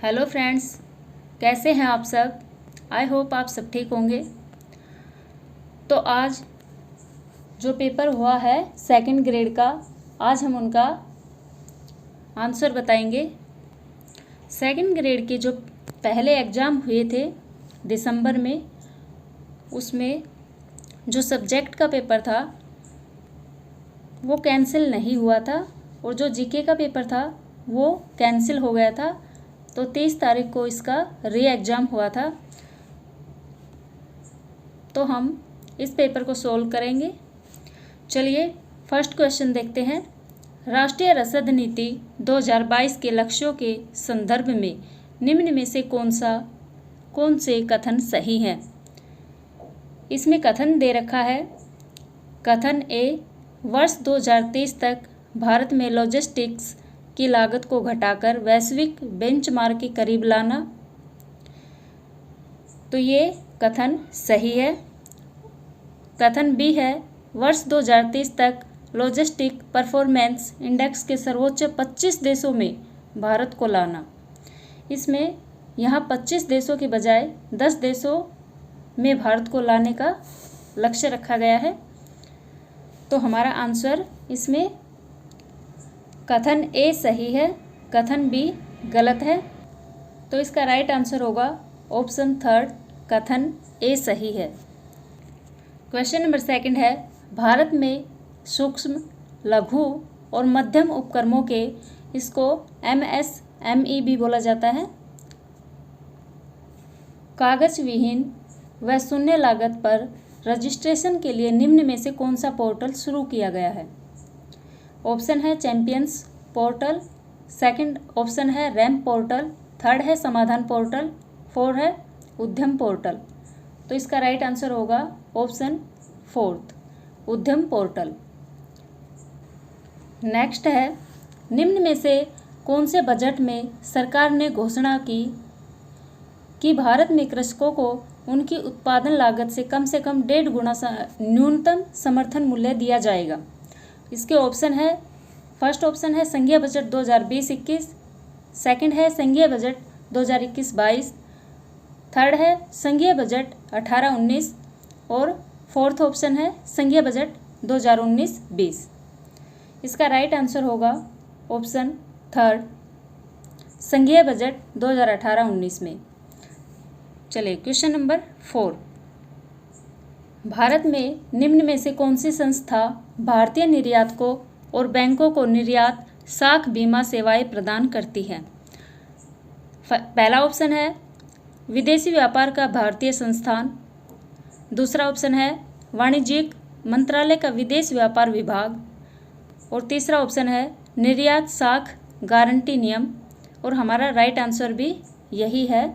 Hello friends, कैसे हैं आप सब। आई होप आप सब ठीक होंगे। तो आज जो पेपर हुआ है सेकंड ग्रेड का, आज हम उनका आंसर बताएंगे। सेकंड ग्रेड के जो पहले एग्ज़ाम हुए थे दिसंबर में, उसमें जो सब्जेक्ट का पेपर था वो कैंसिल नहीं हुआ था और जो जीके का पेपर था वो कैंसिल हो गया था। तो 23 तारीख को इसका री एग्ज़ाम हुआ था। तो हम इस पेपर को सोल्व करेंगे। चलिए फर्स्ट क्वेश्चन देखते हैं। राष्ट्रीय रसद नीति 2022 के लक्ष्यों के संदर्भ में निम्न में से कौन से कथन सही हैं। इसमें कथन दे रखा है। कथन ए, वर्ष 2023 तक भारत में लॉजिस्टिक्स की लागत को घटाकर वैश्विक बेंचमार्क के करीब लाना। तो ये कथन सही है। कथन बी है, वर्ष 2023 तक लॉजिस्टिक परफॉर्मेंस इंडेक्स के सर्वोच्च 25 देशों में भारत को लाना। इसमें यहाँ 25 देशों के बजाय 10 देशों में भारत को लाने का लक्ष्य रखा गया है। तो हमारा आंसर इसमें कथन ए सही है, कथन बी गलत है। तो इसका राइट आंसर होगा ऑप्शन थर्ड, कथन ए सही है। क्वेश्चन नंबर सेकंड है, भारत में सूक्ष्म, लघु और मध्यम उपक्रमों के, इसको MSME भी बोला जाता है, कागज विहीन व शून्य लागत पर रजिस्ट्रेशन के लिए निम्न में से कौन सा पोर्टल शुरू किया गया है। ऑप्शन है चैंपियंस पोर्टल, सेकंड ऑप्शन है रैम्प पोर्टल, थर्ड है समाधान पोर्टल, फोर्थ है उद्यम पोर्टल। तो इसका राइट आंसर होगा ऑप्शन फोर्थ, उद्यम पोर्टल। नेक्स्ट है, निम्न में से कौन से बजट में सरकार ने घोषणा की कि भारत में कृषकों को उनकी उत्पादन लागत से कम 1.5 गुना न्यूनतम समर्थन मूल्य दिया जाएगा। इसके ऑप्शन है, फर्स्ट ऑप्शन है संघीय बजट 2020-21, सेकंड है संघीय बजट 2021-22, थर्ड है संघीय बजट 18-19 और फोर्थ ऑप्शन है संघीय बजट 2019-20। इसका राइट आंसर होगा ऑप्शन थर्ड, संघीय बजट 2018-19 में। चलिए क्वेश्चन नंबर 4, भारत में निम्न में से कौन सी संस्था भारतीय निर्यातकों और बैंकों को निर्यात साख बीमा सेवाएं प्रदान करती है। पहला ऑप्शन है विदेशी व्यापार का भारतीय संस्थान, दूसरा ऑप्शन है वाणिज्यिक मंत्रालय का विदेश व्यापार विभाग और तीसरा ऑप्शन है निर्यात साख गारंटी नियम। और हमारा राइट आंसर भी यही है,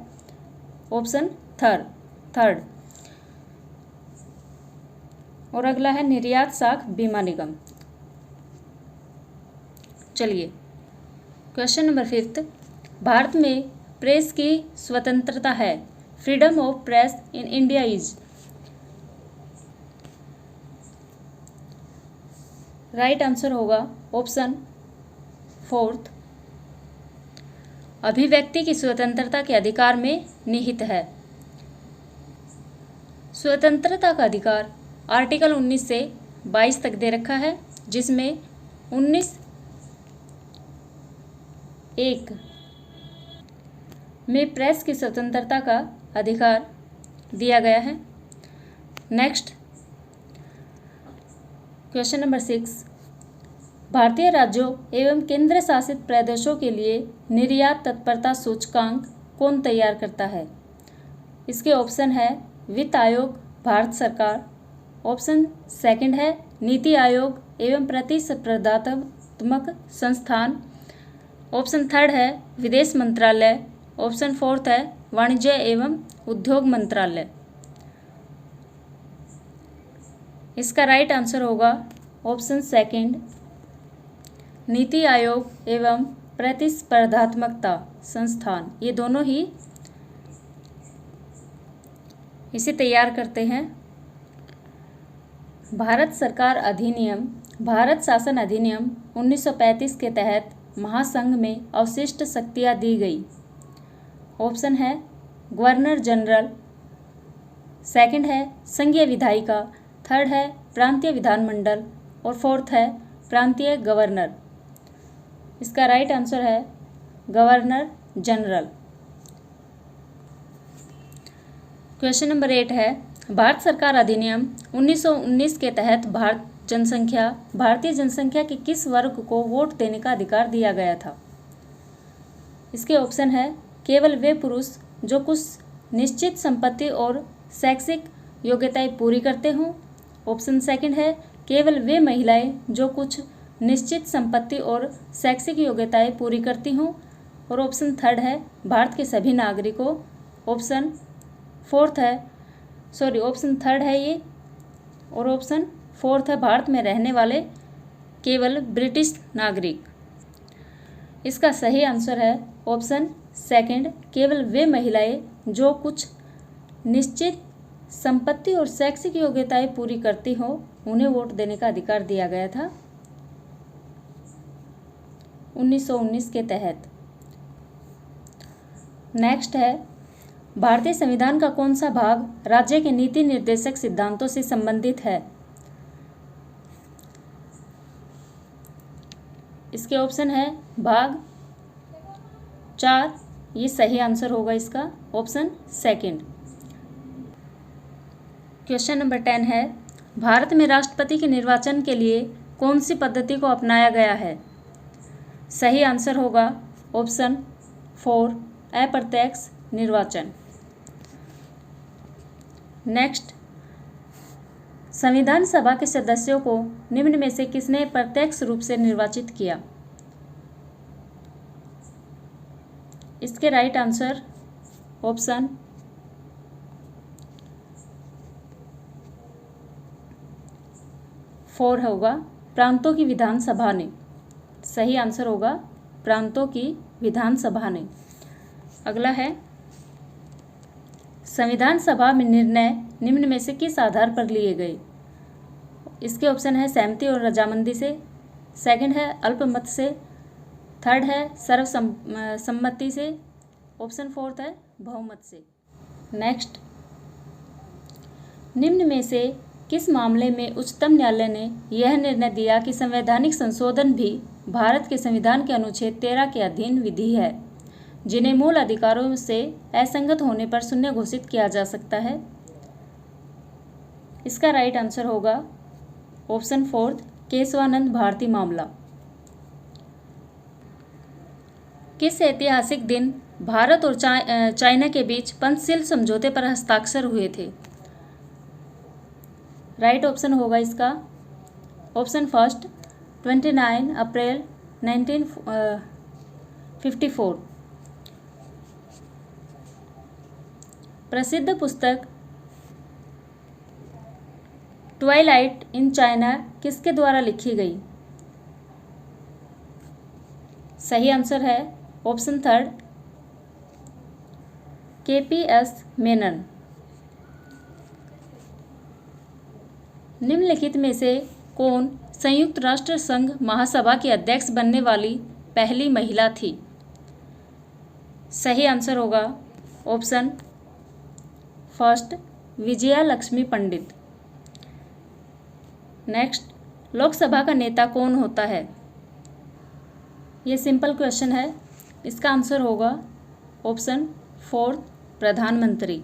ऑप्शन थर्ड। और अगला है निर्यात साख बीमा निगम। चलिए क्वेश्चन नंबर 5, भारत में प्रेस की स्वतंत्रता है। Freedom of press in India is. Right answer होगा ऑप्शन फोर्थ, अभिव्यक्ति की स्वतंत्रता के अधिकार में निहित है। स्वतंत्रता का अधिकार आर्टिकल 19 से 22 तक दे रखा है, जिसमें 19(1) में प्रेस की स्वतंत्रता का अधिकार दिया गया है। नेक्स्ट क्वेश्चन नंबर 6, भारतीय राज्यों एवं केंद्र शासित प्रदेशों के लिए निर्यात तत्परता सूचकांक कौन तैयार करता है। इसके ऑप्शन है वित्त आयोग, भारत सरकार, ऑप्शन सेकंड है नीति आयोग एवं प्रतिस्पर्धात्मक संस्थान, ऑप्शन थर्ड है विदेश मंत्रालय, ऑप्शन फोर्थ है वाणिज्य एवं उद्योग मंत्रालय। इसका राइट आंसर होगा ऑप्शन सेकंड, नीति आयोग एवं प्रतिस्पर्धात्मकता संस्थान। ये दोनों ही इसे तैयार करते हैं। भारत सरकार अधिनियम, भारत शासन अधिनियम 1935 के तहत महासंघ में अवशिष्ट शक्तियाँ दी गई। ऑप्शन है गवर्नर जनरल, सेकंड है संघीय विधायिका, थर्ड है प्रांतीय विधानमंडल और फोर्थ है प्रांतीय गवर्नर। इसका राइट आंसर है गवर्नर जनरल। क्वेश्चन नंबर 8 है भारत सरकार अधिनियम 1919 के तहत भारतीय जनसंख्या के किस वर्ग को वोट देने का अधिकार दिया गया था? इसके ऑप्शन है केवल वे पुरुष जो कुछ निश्चित संपत्ति और शैक्षिक योग्यताएं पूरी करते हों। ऑप्शन सेकंड है केवल वे महिलाएं जो कुछ निश्चित संपत्ति और शैक्षिक योग्यताएं पूरी करती हों। और ऑप्शन थर्ड है भारत के सभी नागरिकों। ऑप्शन थर्ड है ये, और ऑप्शन फोर्थ है भारत में रहने वाले केवल ब्रिटिश नागरिक। इसका सही आंसर है ऑप्शन सेकंड, केवल वे महिलाएं जो कुछ निश्चित संपत्ति और शैक्षिक योग्यताएं पूरी करती हो उन्हें वोट देने का अधिकार दिया गया था 1919 के तहत। नेक्स्ट है भारतीय संविधान का कौन सा भाग राज्य के नीति निर्देशक सिद्धांतों से संबंधित है? इसके ऑप्शन है भाग 4, ये सही आंसर होगा इसका, ऑप्शन सेकंड। क्वेश्चन नंबर 10 है भारत में राष्ट्रपति के निर्वाचन के लिए कौन सी पद्धति को अपनाया गया है? सही आंसर होगा ऑप्शन 4, अप्रत्यक्ष निर्वाचन। नेक्स्ट, संविधान सभा के सदस्यों को निम्न में से किसने प्रत्यक्ष रूप से निर्वाचित किया? इसके राइट आंसर ऑप्शन 4 होगा, प्रांतों की विधानसभा ने। सही आंसर होगा प्रांतों की विधानसभा ने। अगला है संविधान सभा में निर्णय निम्न में से किस आधार पर लिए गए? इसके ऑप्शन है सहमति और रजामंदी से, सेकंड है अल्पमत से, थर्ड है सर्वसम्मति से, ऑप्शन फोर्थ है बहुमत से। नेक्स्ट, निम्न में से किस मामले में उच्चतम न्यायालय ने यह निर्णय दिया कि संवैधानिक संशोधन भी भारत के संविधान के अनुच्छेद 13 के अधीन विधि है, जिन्हें मूल अधिकारों से असंगत होने पर शून्य घोषित किया जा सकता है? इसका राइट आंसर होगा ऑप्शन फोर्थ, केशवानंद भारती मामला। किस ऐतिहासिक दिन भारत और चाइना के बीच पंचशील समझौते पर हस्ताक्षर हुए थे? राइट ऑप्शन होगा इसका ऑप्शन फर्स्ट, 29 अप्रैल 1954। प्रसिद्ध पुस्तक ट्वाइलाइट इन चाइना किसके द्वारा लिखी गई? सही आंसर है ऑप्शन थर्ड, KPS मेनन। निम्नलिखित में से कौन संयुक्त राष्ट्र संघ महासभा की अध्यक्ष बनने वाली पहली महिला थी? सही आंसर होगा ऑप्शन फर्स्ट, विजया लक्ष्मी पंडित। नेक्स्ट, लोकसभा का नेता कौन होता है? ये सिंपल क्वेश्चन है, इसका आंसर होगा ऑप्शन फोर्थ, प्रधानमंत्री।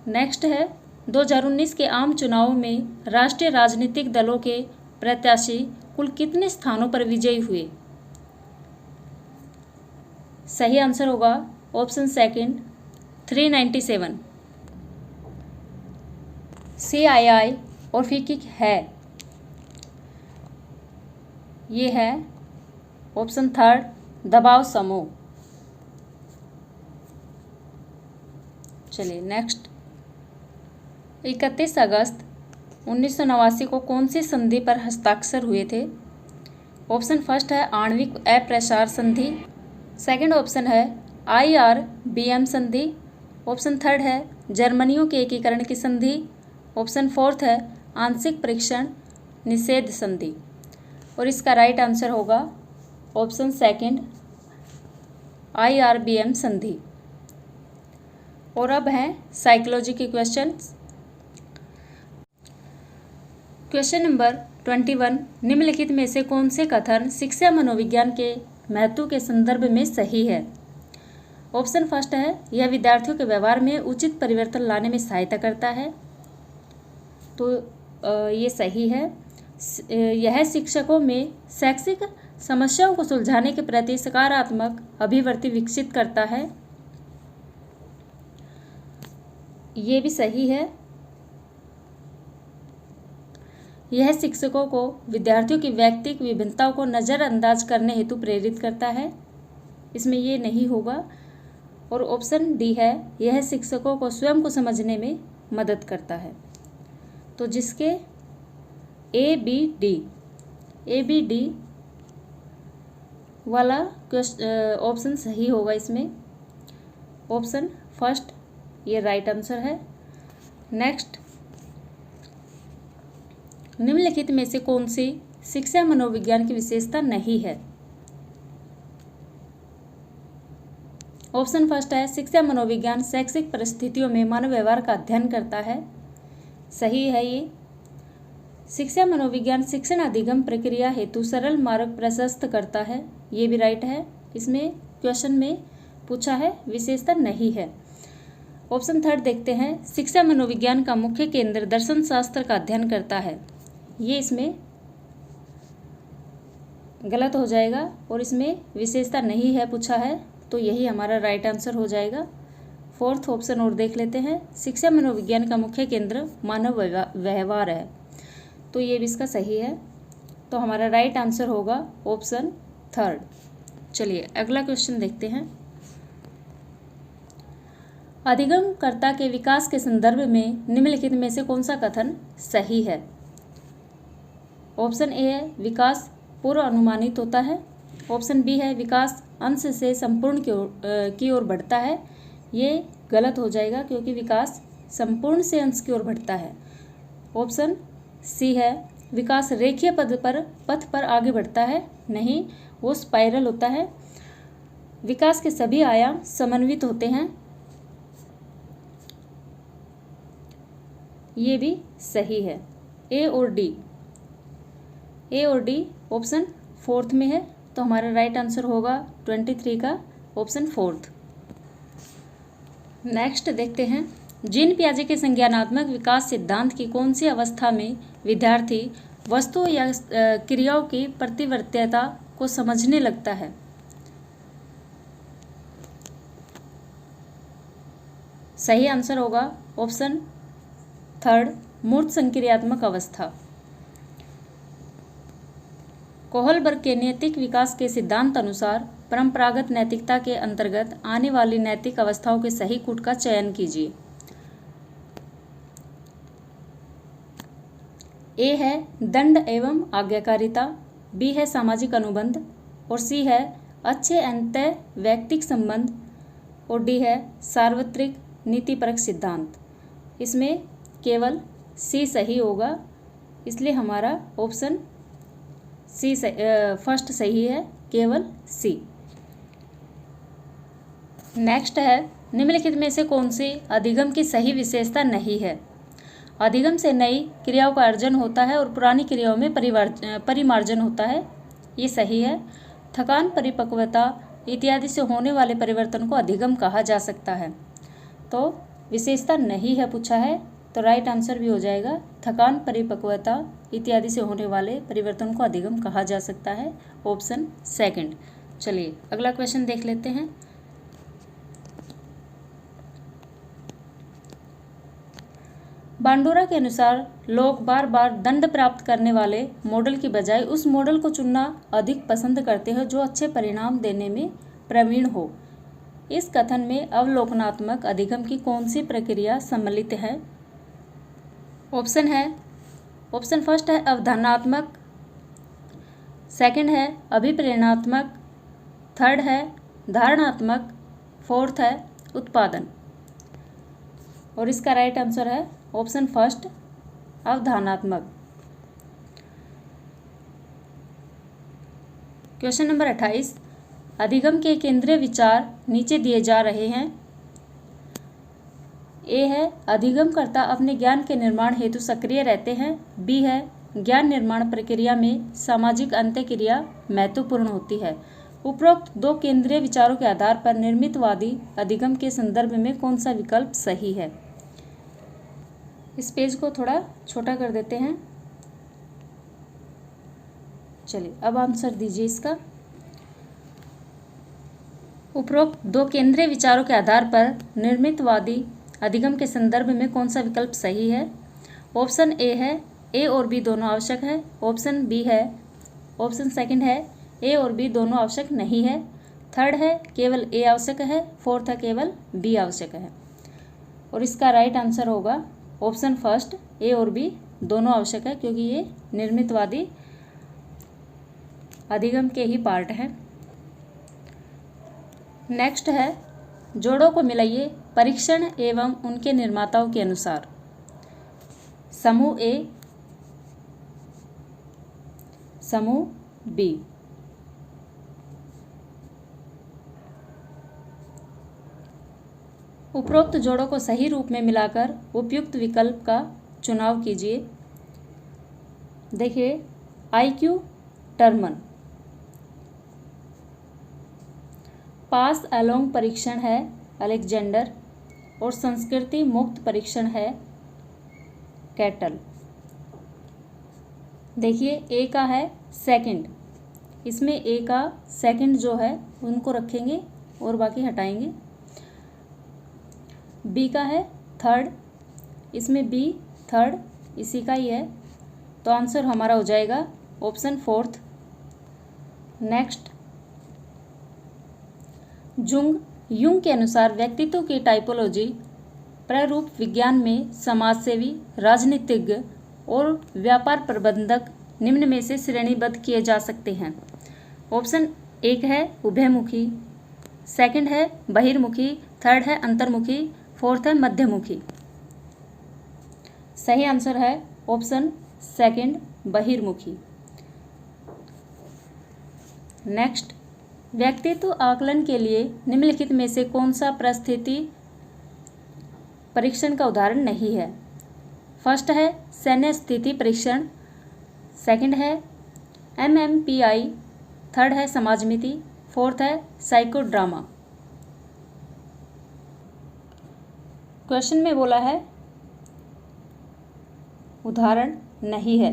नेक्स्ट है 2019 के आम चुनाव में राष्ट्रीय राजनीतिक दलों के प्रत्याशी कुल कितने स्थानों पर विजयी हुए? सही आंसर होगा ऑप्शन सेकंड, 397। CII और FICCI है, ये है ऑप्शन थर्ड, दबाव समूह। चलिए नेक्स्ट, 31 अगस्त 1989 को कौन सी संधि पर हस्ताक्षर हुए थे? ऑप्शन फर्स्ट है आणविक अप्रसार संधि, सेकंड ऑप्शन है IRBM संधि, ऑप्शन थर्ड है जर्मनियों के एकीकरण की संधि, ऑप्शन फोर्थ है आंशिक परीक्षण निषेध संधि। और इसका राइट आंसर होगा ऑप्शन सेकंड, IRBM संधि। और अब हैं साइकोलॉजी के क्वेश्चंस। क्वेश्चन नंबर 21, निम्नलिखित में से कौन से कथन शिक्षा मनोविज्ञान के महत्व के संदर्भ में सही है? ऑप्शन फर्स्ट है, यह विद्यार्थियों के व्यवहार में उचित परिवर्तन लाने में सहायता करता है, तो ये सही है। यह शिक्षकों में शैक्षिक समस्याओं को सुलझाने के प्रति सकारात्मक अभिवृत्ति विकसित करता है, ये भी सही है। यह शिक्षकों को विद्यार्थियों की व्यक्तिगत विभिन्नताओं को नज़रअंदाज करने हेतु प्रेरित करता है, इसमें ये नहीं होगा। और ऑप्शन डी है, यह शिक्षकों को स्वयं को समझने में मदद करता है, तो जिसके ए बी डी वाला ऑप्शन सही होगा। इसमें ऑप्शन फर्स्ट ये राइट आंसर है। नेक्स्ट, निम्नलिखित में से कौन सी शिक्षा मनोविज्ञान की विशेषता नहीं है? ऑप्शन फर्स्ट है, शिक्षा मनोविज्ञान शैक्षिक परिस्थितियों में मानव व्यवहार का अध्ययन करता है, सही है ये। शिक्षा मनोविज्ञान शिक्षण अधिगम प्रक्रिया हेतु सरल मार्ग प्रशस्त करता है, ये भी राइट है। इसमें क्वेश्चन में पूछा है, विशेषता नहीं है। ऑप्शन थर्ड देखते हैं, शिक्षा मनोविज्ञान का मुख्य केंद्र दर्शन शास्त्र का अध्ययन करता है, ये इसमें गलत हो जाएगा और इसमें विशेषता नहीं है पूछा है, तो यही हमारा राइट आंसर हो जाएगा। फोर्थ ऑप्शन और देख लेते हैं, शिक्षा मनोविज्ञान का मुख्य केंद्र मानव व्यवहार है, तो ये भी इसका सही है, तो हमारा राइट आंसर होगा ऑप्शन थर्ड। चलिए अगला क्वेश्चन देखते हैं। अधिगमकर्ता के विकास के संदर्भ में निम्नलिखित में से कौन सा कथन सही है? ऑप्शन ए है, विकास पूर्व अनुमानित होता है। ऑप्शन बी है, विकास अंश से संपूर्ण की ओर बढ़ता है, ये गलत हो जाएगा क्योंकि विकास संपूर्ण से अंश की ओर बढ़ता है। ऑप्शन सी है, विकास रेखीय पथ पर आगे बढ़ता है, नहीं, वो स्पाइरल होता है। विकास के सभी आयाम समन्वित होते हैं, ये भी सही है। ए और डी ऑप्शन फोर्थ में है, तो हमारा राइट आंसर होगा 23 का ऑप्शन फोर्थ। नेक्स्ट देखते हैं, जीन पियाजे के संज्ञानात्मक विकास सिद्धांत की कौन सी अवस्था में विद्यार्थी वस्तु या क्रियाओं की प्रतिवर्तीयता को समझने लगता है? सही आंसर होगा ऑप्शन थर्ड, मूर्त संक्रियात्मक अवस्था। कोहलबर्ग के नैतिक विकास के सिद्धांत अनुसार परंपरागत नैतिकता के अंतर्गत आने वाली नैतिक अवस्थाओं के सही कूट का चयन कीजिए। ए है दंड एवं आज्ञाकारिता, बी है सामाजिक अनुबंध, और सी है अच्छे अंतः वैयक्तिक संबंध, और डी है सार्वत्रिक नीतिपरक सिद्धांत। इसमें केवल सी सही होगा, इसलिए हमारा ऑप्शन सी फर्स्ट सही है, केवल सी। नेक्स्ट है, निम्नलिखित में से कौन सी अधिगम की सही विशेषता नहीं है? अधिगम से नई क्रियाओं का अर्जन होता है और पुरानी क्रियाओं में परिमार्जन होता है, ये सही है। थकान, परिपक्वता इत्यादि से होने वाले परिवर्तन को अधिगम कहा जा सकता है, तो विशेषता नहीं है पूछा है, तो राइट आंसर भी हो जाएगा। थकान, परिपक्वता इत्यादि से होने वाले परिवर्तन को अधिगम कहा जा सकता है, ऑप्शन सेकंड। चलिए अगला क्वेश्चन देख लेते हैं। बांडोरा के अनुसार लोग बार बार दंड प्राप्त करने वाले मॉडल की बजाय उस मॉडल को चुनना अधिक पसंद करते हैं जो अच्छे परिणाम देने में प्रवीण हो। इस कथन में अवलोकनात्मक अधिगम की कौन सी प्रक्रिया सम्मिलित है? ऑप्शन है, ऑप्शन फर्स्ट है अवधारणात्मक, सेकंड है अभिप्रेरणात्मक, थर्ड है धारणात्मक, फोर्थ है उत्पादन। और इसका राइट आंसर है ऑप्शन फर्स्ट अवधारणात्मक। क्वेश्चन नंबर 28, अधिगम के केंद्रीय विचार नीचे दिए जा रहे हैं। ए है अधिगमकर्ता अपने ज्ञान के निर्माण हेतु सक्रिय रहते हैं। बी है ज्ञान निर्माण प्रक्रिया में सामाजिक अंत्यक्रिया महत्वपूर्ण होती है। उपरोक्त दो केंद्रीय विचारों के आधार पर निर्मितवादी अधिगम के संदर्भ में कौन सा विकल्प सही है। इस पेज को थोड़ा छोटा कर देते हैं। चलिए अब आंसर दीजिए इसका। उपरोक्त दो केंद्रीय विचारों के आधार पर निर्मितवादी अधिगम के संदर्भ में कौन सा विकल्प सही है। ऑप्शन ए है ए और बी दोनों आवश्यक है। ऑप्शन सेकंड है ए और बी दोनों आवश्यक नहीं है। थर्ड है केवल ए आवश्यक है। फोर्थ है केवल बी आवश्यक है। और इसका राइट आंसर होगा ऑप्शन फर्स्ट, ए और बी दोनों आवश्यक है, क्योंकि ये निर्मितवादी अधिगम के ही पार्ट हैं। नेक्स्ट है जोड़ों को मिलाइए परीक्षण एवं उनके निर्माताओं के अनुसार। समूह ए, समूह बी। उपरोक्त जोड़ों को सही रूप में मिलाकर उपयुक्त विकल्प का चुनाव कीजिए। देखिए IQ टर्मन, पास अलोंग परीक्षण है अलेक्जेंडर, और संस्कृति मुक्त परीक्षण है कैटल। देखिए ए का है सेकंड, इसमें ए का सेकंड जो है उनको रखेंगे और बाकी हटाएंगे। बी का है थर्ड, इसमें बी थर्ड इसी का ही है, तो आंसर हमारा हो जाएगा ऑप्शन फोर्थ। नेक्स्ट युंग के अनुसार व्यक्तित्व की टाइपोलॉजी प्रारूप विज्ञान में समाजसेवी, राजनीतिज्ञ और व्यापार प्रबंधक निम्न में से श्रेणीबद्ध किए जा सकते हैं। ऑप्शन एक है उभयमुखी, सेकंड है बहिर्मुखी, थर्ड है अंतर्मुखी, फोर्थ है मध्यमुखी। सही आंसर है ऑप्शन सेकंड बहिर्मुखी। नेक्स्ट व्यक्तित्व आकलन के लिए निम्नलिखित में से कौन सा परिस्थिति परीक्षण का उदाहरण नहीं है। फर्स्ट है सैन्य स्थिति परीक्षण, सेकंड है MMPI, थर्ड है समाजमिति, फोर्थ है साइकोड्रामा। क्वेश्चन में बोला है उदाहरण नहीं है।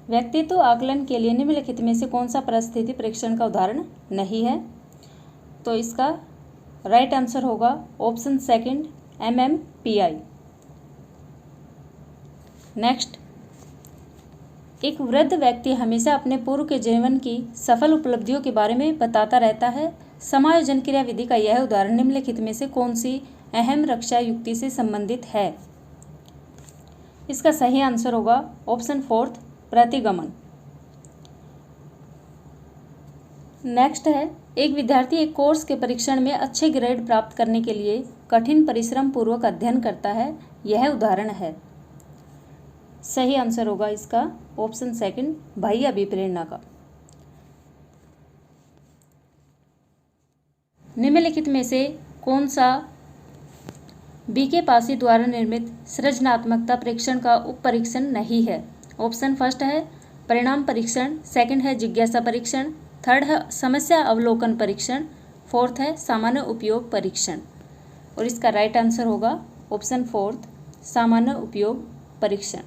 व्यक्तित्व आकलन के लिए निम्नलिखित में से कौन सा परिस्थिति परीक्षण का उदाहरण नहीं है, तो इसका राइट आंसर होगा ऑप्शन सेकंड MMPI। नेक्स्ट एक वृद्ध व्यक्ति हमेशा अपने पूर्व के जीवन की सफल उपलब्धियों के बारे में बताता रहता है। समायोजन क्रिया विधि का यह उदाहरण निम्नलिखित में से कौन सी अहम रक्षा युक्ति से संबंधित है। इसका सही आंसर होगा ऑप्शन फोर्थ प्रतिगमन। नेक्स्ट है एक विद्यार्थी एक कोर्स के परीक्षण में अच्छे ग्रेड प्राप्त करने के लिए कठिन परिश्रम पूर्वक अध्ययन करता है, यह उदाहरण है। सही आंसर होगा इसका ऑप्शन सेकंड बाह्य अभिप्रेरणा का। निम्नलिखित में से कौन सा BK पासी द्वारा निर्मित सृजनात्मकता परीक्षण का उप परीक्षण नहीं है। ऑप्शन फर्स्ट है परिणाम परीक्षण, सेकंड है जिज्ञासा परीक्षण, थर्ड है समस्या अवलोकन परीक्षण, फोर्थ है सामान्य उपयोग परीक्षण। और इसका राइट आंसर होगा ऑप्शन फोर्थ सामान्य उपयोग परीक्षण।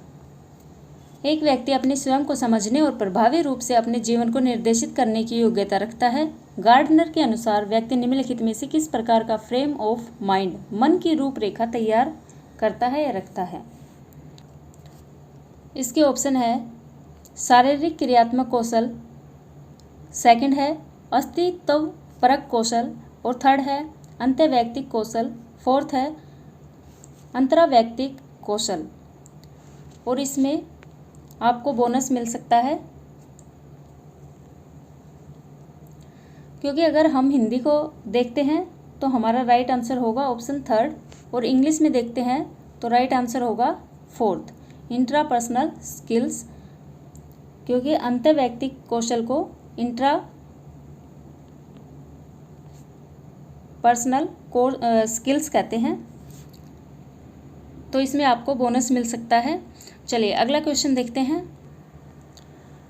एक व्यक्ति अपने स्वयं को समझने और प्रभावी रूप से अपने जीवन को निर्देशित करने की योग्यता रखता है। गार्डनर के अनुसार व्यक्ति निम्नलिखित में से किस प्रकार का फ्रेम ऑफ माइंड मन की रूपरेखा तैयार करता है या रखता है। इसके ऑप्शन है शारीरिक क्रियात्मक कौशल, सेकंड है अस्तित्व परक कौशल, और थर्ड है अंतर्वैयक्तिक कौशल, फोर्थ है अंतरावैयक्तिक कौशल। और इसमें आपको बोनस मिल सकता है, क्योंकि अगर हम हिंदी को देखते हैं तो हमारा राइट आंसर होगा ऑप्शन थर्ड, और इंग्लिश में देखते हैं तो राइट आंसर होगा फोर्थ इंट्रापर्सनल स्किल्स, क्योंकि अंतर्वैयक्तिक कौशल को इंट्रापर्सनल स्किल्स कहते हैं। तो इसमें आपको बोनस मिल सकता है। चलिए अगला क्वेश्चन देखते हैं।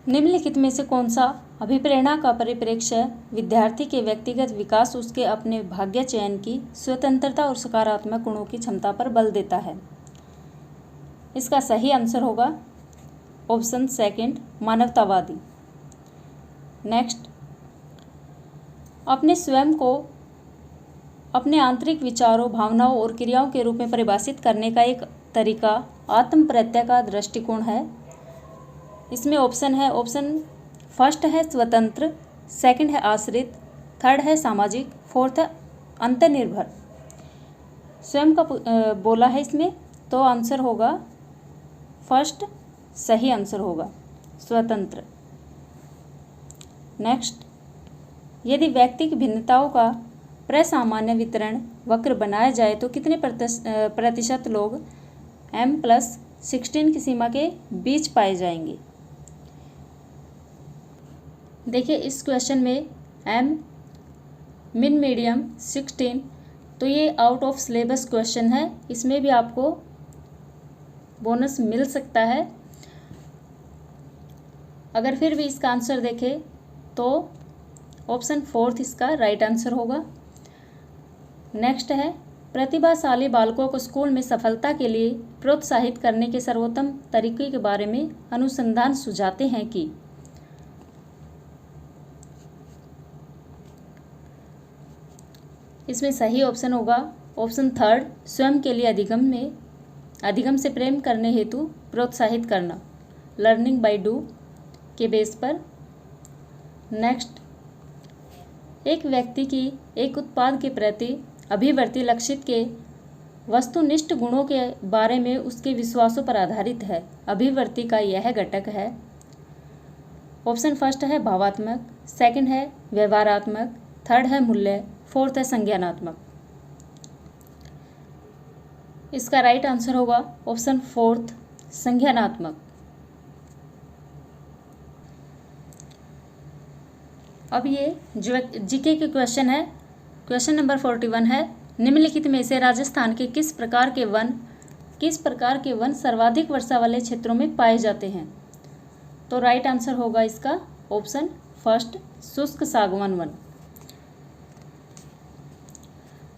निम्नलिखित में से कौन सा अभिप्रेरणा का परिप्रेक्ष्य विद्यार्थी के व्यक्तिगत विकास, उसके अपने भाग्य चयन की स्वतंत्रता और सकारात्मक गुणों की क्षमता पर बल देता है? इसका सही आंसर होगा ऑप्शन सेकंड, मानवतावादी। नेक्स्ट, अपने स्वयं को अपने आंतरिक विचारों, भावनाओं और क्रियाओं के रूप में परिभाषित करने का एक तरीका आत्म प्रत्यय का दृष्टिकोण है। इसमें ऑप्शन है, ऑप्शन फर्स्ट है स्वतंत्र, सेकंड है आश्रित, थर्ड है सामाजिक, फोर्थ है अंतर्निर्भर। स्वयं का बोला है इसमें, तो आंसर होगा फर्स्ट, सही आंसर होगा स्वतंत्र। नेक्स्ट, यदि व्यक्ति की भिन्नताओं का प्रसामान्य वितरण वक्र बनाया जाए तो कितने प्रतिशत लोग M+16 की सीमा के बीच पाए जाएंगे? देखिए इस क्वेश्चन में M मिन मीडियम 16, तो ये आउट ऑफ सिलेबस क्वेश्चन है, इसमें भी आपको बोनस मिल सकता है। अगर फिर भी इसका आंसर देखें तो ऑप्शन फोर्थ इसका राइट आंसर होगा। नेक्स्ट है, प्रतिभाशाली बालकों को स्कूल में सफलता के लिए प्रोत्साहित करने के सर्वोत्तम तरीके के बारे में अनुसंधान सुझाते हैं कि? इसमें सही ऑप्शन होगा ऑप्शन थर्ड, स्वयं के लिए अधिगम से प्रेम करने हेतु प्रोत्साहित करना, लर्निंग बाय डू के बेस पर। नेक्स्ट, एक व्यक्ति की एक उत्पाद के प्रति अभिवृत्ति लक्षित के वस्तुनिष्ठ गुणों के बारे में उसके विश्वासों पर आधारित है। अभिवृत्ति का यह घटक है, ऑप्शन फर्स्ट है भावात्मक, सेकंड है व्यवहारात्मक, थर्ड है मूल्य, फोर्थ है संज्ञानात्मक। इसका राइट आंसर होगा ऑप्शन फोर्थ, संज्ञानात्मक। अब ये जीके के क्वेश्चन है। क्वेश्चन नंबर 41 है, निम्नलिखित में से राजस्थान के किस प्रकार के वन सर्वाधिक वर्षा वाले क्षेत्रों में पाए जाते हैं? तो राइट आंसर होगा इसका ऑप्शन फर्स्ट, शुष्क सागवान वन।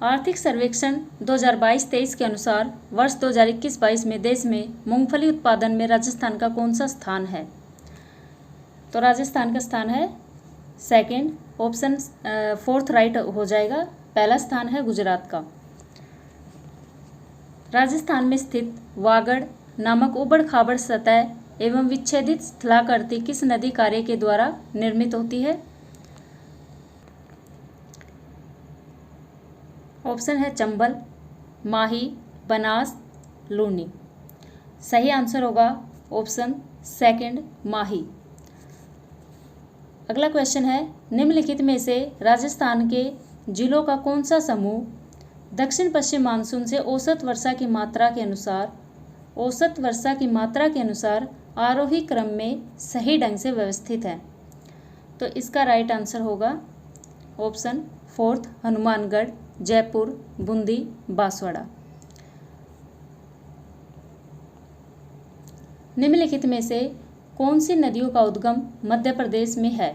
आर्थिक सर्वेक्षण 2022-23 के अनुसार वर्ष 2021-22 में देश में मूंगफली उत्पादन में राजस्थान का कौन सा स्थान है? तो राजस्थान का स्थान है सेकंड, ऑप्शन फोर्थ राइट हो जाएगा। पहला स्थान है गुजरात का। राजस्थान में स्थित वागड़ नामक उबड़ खाबड़ सतह एवं विच्छेदित स्थलाकृति किस नदी कार्य के द्वारा निर्मित होती है? ऑप्शन है चंबल, माही, बनास, लूनी। सही आंसर होगा ऑप्शन सेकंड, माही। अगला क्वेश्चन है, निम्नलिखित में से राजस्थान के जिलों का कौन सा समूह दक्षिण पश्चिम मानसून से औसत वर्षा की मात्रा के अनुसार आरोही क्रम में सही ढंग से व्यवस्थित है? तो इसका राइट आंसर होगा ऑप्शन फोर्थ, हनुमानगढ़, जयपुर, बूंदी, बांसवाड़ा। निम्नलिखित में से कौन सी नदियों का उद्गम मध्य प्रदेश में है?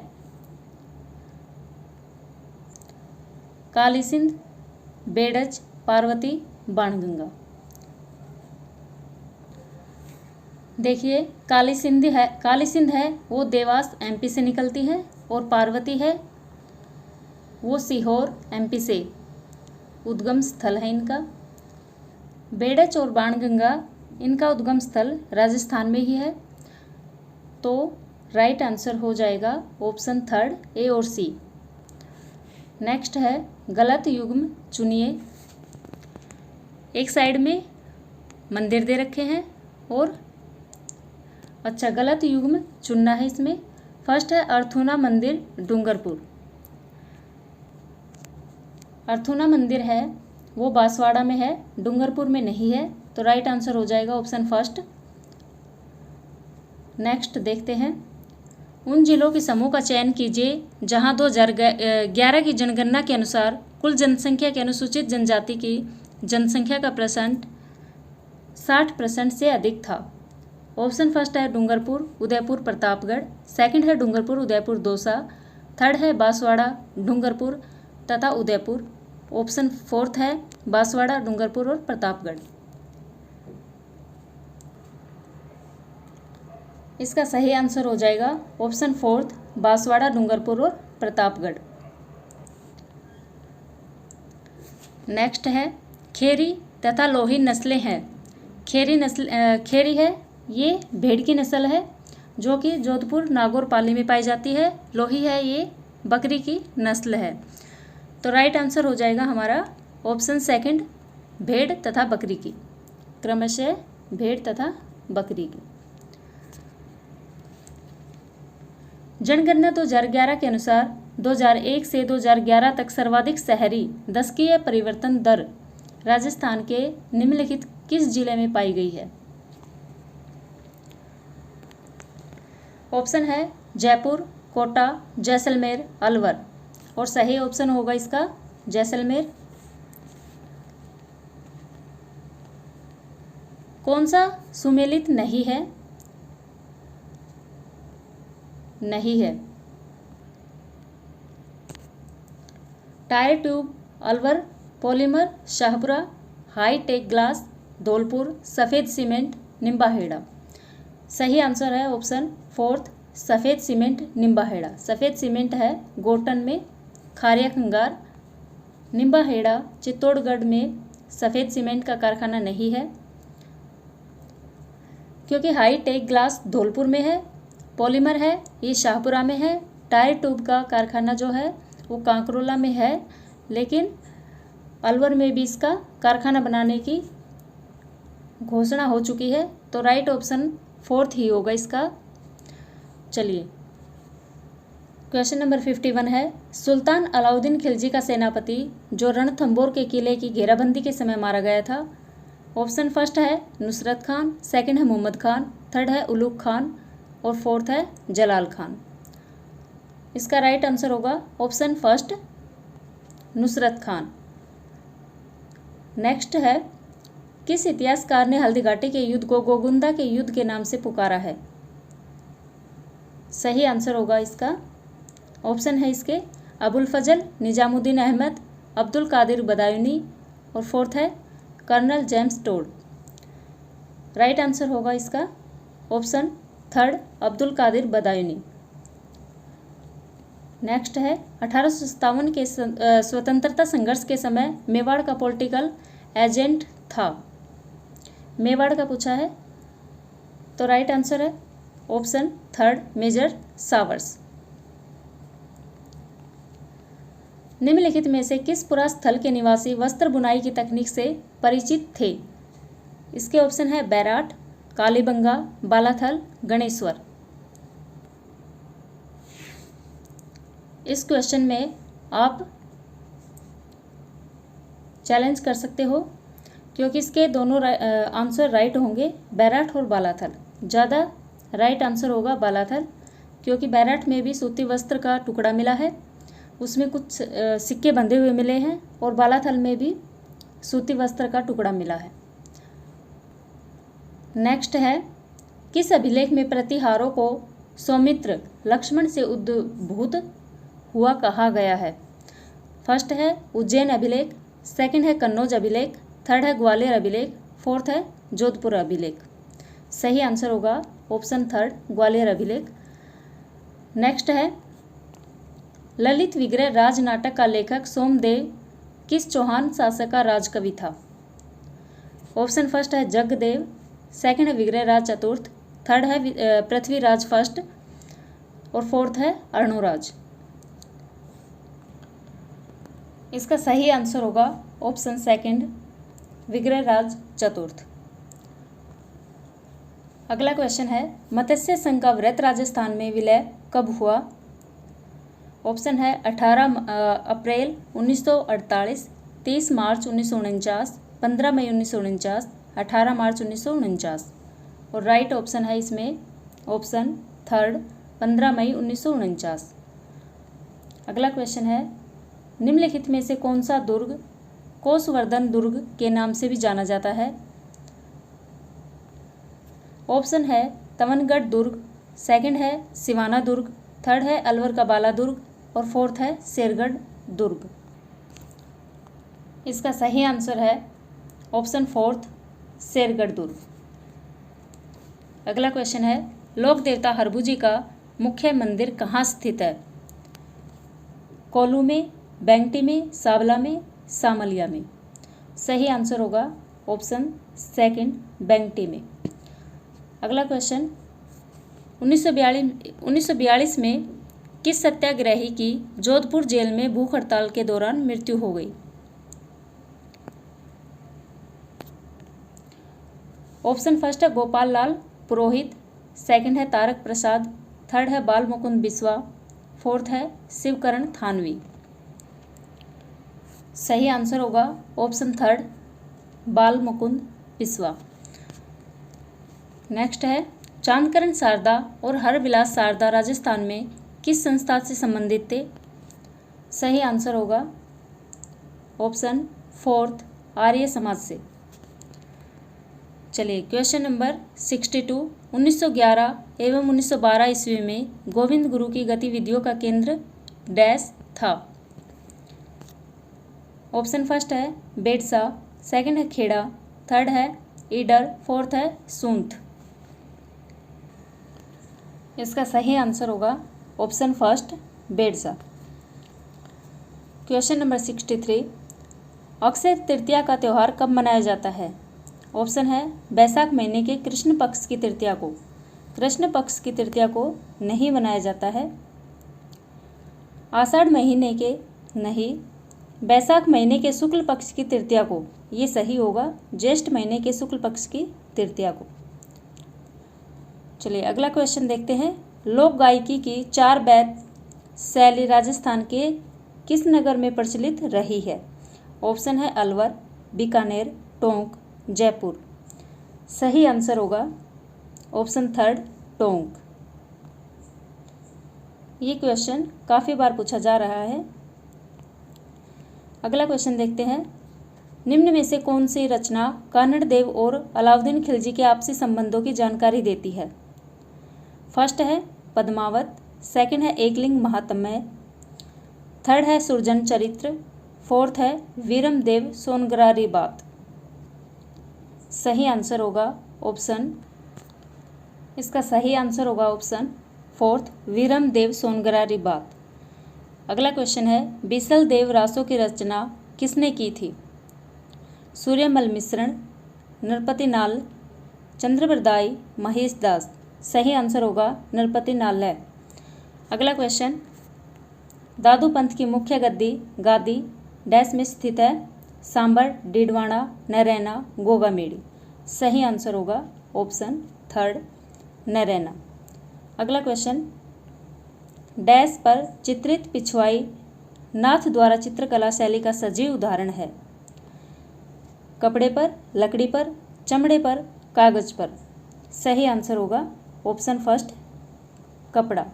काली सिंध, बेडज, पार्वती, बाणगंगा। देखिए काली सिंध है वो देवास एमपी से निकलती है, और पार्वती है वो सीहोर एमपी से उद्गम स्थल है इनका। बेडज और बाणगंगा इनका उद्गम स्थल राजस्थान में ही है। तो राइट आंसर हो जाएगा ऑप्शन थर्ड, ए और सी। नेक्स्ट है, गलत युग्म चुनिए। एक साइड में मंदिर दे रखे हैं और गलत युग्म चुनना है इसमें। फर्स्ट है अर्थुना मंदिर, डूंगरपुर। अर्थुना मंदिर है वो बांसवाड़ा में है, डूंगरपुर में नहीं है। तो राइट आंसर हो जाएगा ऑप्शन फर्स्ट। नेक्स्ट देखते हैं, उन जिलों के समूह का चयन कीजिए जहां 2011 की जनगणना के अनुसार कुल जनसंख्या के अनुसूचित जनजाति की जनसंख्या का 60% से अधिक था। ऑप्शन फर्स्ट है डूंगरपुर, उदयपुर, प्रतापगढ़। सेकंड है डूंगरपुर, उदयपुर, दौसा। थर्ड है बांसवाड़ा, डूंगरपुर तथा उदयपुर। ऑप्शन फोर्थ है बांसवाड़ा, डूंगरपुर और प्रतापगढ़। इसका सही आंसर हो जाएगा ऑप्शन फोर्थ, बांसवाड़ा, डूंगरपुर और प्रतापगढ़। नेक्स्ट है खेरी तथा लोही नस्लें हैं। खेरी है ये भेड़ की नस्ल है जो कि जोधपुर, नागौर, पाली में पाई जाती है। लोही है ये बकरी की नस्ल है। तो राइट आंसर हो जाएगा हमारा ऑप्शन सेकंड, भेड़ तथा बकरी की, क्रमशः भेड़ तथा बकरी की। जनगणना 2011 के अनुसार 2001 से 2011 तक सर्वाधिक शहरी दशकीय परिवर्तन दर राजस्थान के निम्नलिखित किस जिले में पाई गई है? ऑप्शन है जयपुर, कोटा, जैसलमेर, अलवर। और सही ऑप्शन होगा इसका जैसलमेर। कौन सा सुमेलित नहीं है? नहीं है। Tyre tube, Alwar, polymer, Shahpura, high tech glass, Dholpur, सफ़ेद सीमेंट, निम्बाहेड़ा। सही आंसर है ऑप्शन फोर्थ, सफ़ेद सीमेंट, निम्बाहेड़ा। सफ़ेद सीमेंट है गोटन में, खारिया खंगार। निम्बाहेड़ा चित्तौड़गढ़ में सफ़ेद सीमेंट का कारखाना नहीं है, क्योंकि हाई टेक ग्लास धौलपुर में है। पॉलीमर है ये शाहपुरा में है। टायर ट्यूब का कारखाना जो है वो कांकरोला में है, लेकिन अलवर में भी इसका कारखाना बनाने की घोषणा हो चुकी है। तो राइट ऑप्शन फोर्थ ही होगा इसका। चलिए क्वेश्चन नंबर 51 है, सुल्तान अलाउद्दीन खिलजी का सेनापति जो रणथंबोर के किले की घेराबंदी के समय मारा गया था। ऑप्शन फर्स्ट है नुसरत खान, सेकंड है मोहम्मद खान, थर्ड है उलूग खान और फोर्थ है जलाल खान। इसका राइट आंसर होगा option first, Nusrat Khan. Next है, किस इतिहासकार ने हल्दीघाटी के युद्ध को गोगुंदा के युद्ध के नाम से पुकारा है? सही आंसर होगा इसका, ऑप्शन है इसके अबुल फजल, निजामुद्दीन अहमद, अब्दुल कादिर बदायूनी और फोर्थ है colonel James Tod. Right answer होगा इसका option third, Abdul Qadir Badayuni. Next है, 1857 के स्वतंत्रता संघर्ष के समय मेवाड़ का पॉलिटिकल एजेंट था। मेवाड़ का पूछा है, तो राइट आंसर है ऑप्शन थर्ड, मेजर सावर्स। निम्नलिखित में से किस पुरा स्थल के निवासी वस्त्र बुनाई की तकनीक से परिचित थे? इसके ऑप्शन है बैराट, कालीबंगा, बालाथल, गणेश्वर। इस क्वेश्चन में आप चैलेंज कर सकते हो, क्योंकि इसके दोनों आंसर राइट होंगे, बैराट और बालाथल। ज़्यादा राइट आंसर होगा बालाथल, क्योंकि बैराट में भी सूती वस्त्र का टुकड़ा मिला है, उसमें कुछ सिक्के बंधे हुए मिले हैं, और बालाथल में भी सूती वस्त्र का टुकड़ा मिला है। नेक्स्ट है, किस अभिलेख में प्रतिहारों को सौमित्र लक्ष्मण से उद्भूत हुआ कहा गया है? फर्स्ट है उज्जैन अभिलेख, सेकंड है कन्नौज अभिलेख, थर्ड है ग्वालियर अभिलेख, फोर्थ है जोधपुर अभिलेख। सही आंसर होगा ऑप्शन थर्ड, ग्वालियर अभिलेख। नेक्स्ट है, ललित विग्रह राज नाटक का लेखक सोमदेव किस चौहान शासक का राजकवि था? ऑप्शन फर्स्ट है जगदेव, सेकंड है विग्रह राज चतुर्थ, थर्ड है पृथ्वीराज फर्स्ट और फोर्थ है अर्णोराज। इसका सही आंसर होगा ऑप्शन सेकंड, विग्रह राज चतुर्थ। अगला क्वेश्चन है, मत्स्य संघ का व्रत राजस्थान में विलय कब हुआ? ऑप्शन है 18 अप्रैल 1948, 30 मार्च 1949, 15 मई 1949, 18 मार्च 1949। और राइट ऑप्शन है इसमें ऑप्शन थर्ड, 15 मई 1949। अगला क्वेश्चन है, निम्नलिखित में से कौन सा दुर्ग कोसवर्धन दुर्ग के नाम से भी जाना जाता है? ऑप्शन है तमनगढ़ दुर्ग, सेकंड है सिवाना दुर्ग, थर्ड है अलवर का बाला दुर्ग और फोर्थ है शेरगढ़ दुर्ग। इसका सही आंसर है ऑप्शन फोर्थ शेरगढ़ दुर्ग। अगला क्वेश्चन है लोक देवता हरबू जी का मुख्य मंदिर कहाँ स्थित है? कोल्लू में, बैंगटी में, सावला में, सामलिया में। सही आंसर होगा ऑप्शन सेकंड बैंगटी में। अगला क्वेश्चन 1942 में किस सत्याग्रही की जोधपुर जेल में भूख हड़ताल के दौरान मृत्यु हो गई? ऑप्शन फर्स्ट है गोपाल लाल पुरोहित, सेकंड है तारक प्रसाद, थर्ड है बाल मुकुंद बिस्वा, फोर्थ है शिवकरण थानवी। सही आंसर होगा ऑप्शन थर्ड बाल मुकुंद बिस्वा। नेक्स्ट है चांदकरण शारदा और हरविलास शारदा राजस्थान में किस संस्था से संबंधित थे? सही आंसर होगा ऑप्शन फोर्थ आर्य समाज से। चलिए क्वेश्चन नंबर 62 1911 एवं 1912 ईस्वी में गोविंद गुरु की गतिविधियों का केंद्र डैश था? ऑप्शन फर्स्ट है बेडसा, सेकंड है खेड़ा, थर्ड है ईडर, फोर्थ है सूंठ। इसका सही आंसर होगा ऑप्शन फर्स्ट बेडसा। क्वेश्चन नंबर 63 अक्षय तृतीया का त्यौहार कब मनाया जाता है? ऑप्शन है बैसाख महीने के कृष्ण पक्ष की तृतीया को। कृष्ण पक्ष की तृतीया को नहीं मनाया जाता है। आषाढ़ महीने के नहीं, बैसाख महीने के शुक्ल पक्ष की तृतीया को। ये सही होगा ज्येष्ठ महीने के शुक्ल पक्ष की तृतीया को। चलिए अगला क्वेश्चन देखते हैं। लोक गायकी की 4 बैत शैली राजस्थान के किस नगर में प्रचलित रही है? ऑप्शन है अलवर, बीकानेर, टोंक, जयपुर। सही आंसर होगा ऑप्शन थर्ड टोंक। ये क्वेश्चन काफ़ी बार पूछा जा रहा है। अगला क्वेश्चन देखते हैं। निम्न में से कौन सी रचना कानड़ देव और अलाउद्दीन खिलजी के आपसी संबंधों की जानकारी देती है? फर्स्ट है पद्मावत, सेकंड है एकलिंग महात्म्य, थर्ड है सुरजन चरित्र, फोर्थ है वीरम देव सोनगरारी बात। सही आंसर होगा ऑप्शन, इसका सही आंसर होगा ऑप्शन फोर्थ वीरम देव सोनगरारी बात। अगला क्वेश्चन है बीसल देव रासों की रचना किसने की थी? सूर्यमल मिश्रण, नरपति नाल, चंद्रबरदाई, महेश दास। सही आंसर होगा नरपति नाल है। अगला क्वेश्चन दादू पंथ की मुख्य गादी डैश में स्थित है? सांबर, डीडवाना, नरैना, गोगामेड़ी। सही आंसर होगा ऑप्शन थर्ड नरैना। अगला क्वेश्चन डैश पर चित्रित पिछवाई नाथ द्वारा चित्रकला शैली का सजीव उदाहरण है? कपड़े पर, लकड़ी पर, चमड़े पर, कागज पर। सही आंसर होगा ऑप्शन फर्स्ट कपड़ा।